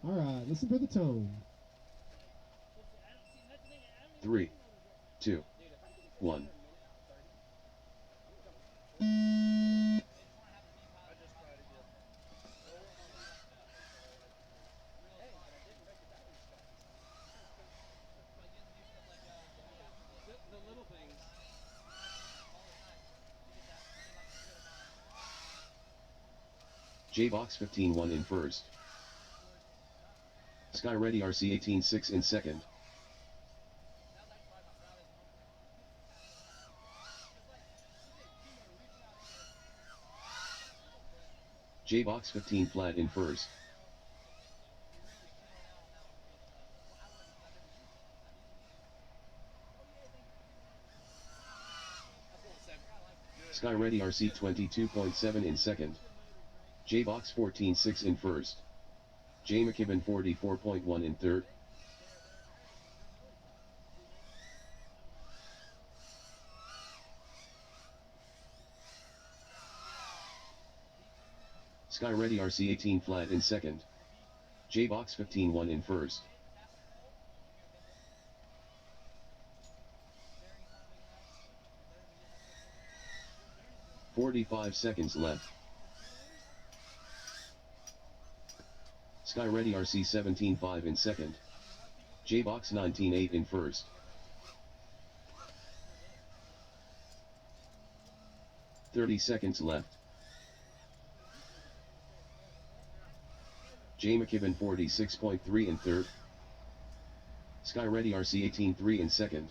Alright, listen for the tone. 3, 2, 1. J-Box 15-1 in first. Sky Ready RC 18-6 in second. J-Box 15 flat in first. Sky Ready RC 22.7 in second. J-Box 14-6 in first. J McKibben 44.1 in third. Sky Ready RC 18 flat in second. J-Box 15-1 in first. $45 left. Sky Ready RC 17-5 in second. J-Box 19-8 in first. $30 left. J McKibben 46.3 in third. Sky Ready RC 18-3 in second.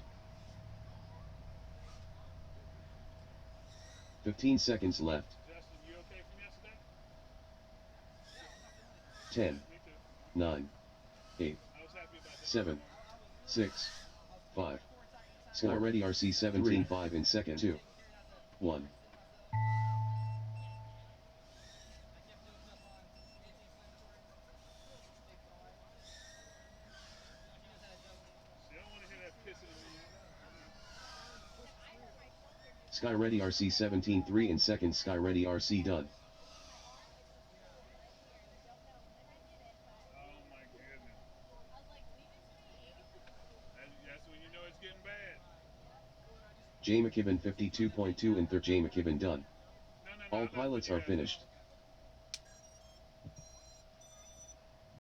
15 seconds left. Justin, you okay from yesterday? 10, 9, 8, I was happy about that. 7, 6, 5. Sky Ready RC 17-5 in second. 2, 1. See, I don't want to hear that pissing in me. Sky Ready RC 17-3 in second. Sky Ready RC done. Oh my goodness. That's when you know it's getting bad. J McKibben 52.2 in third. J McKibben done. No, All pilots are finished.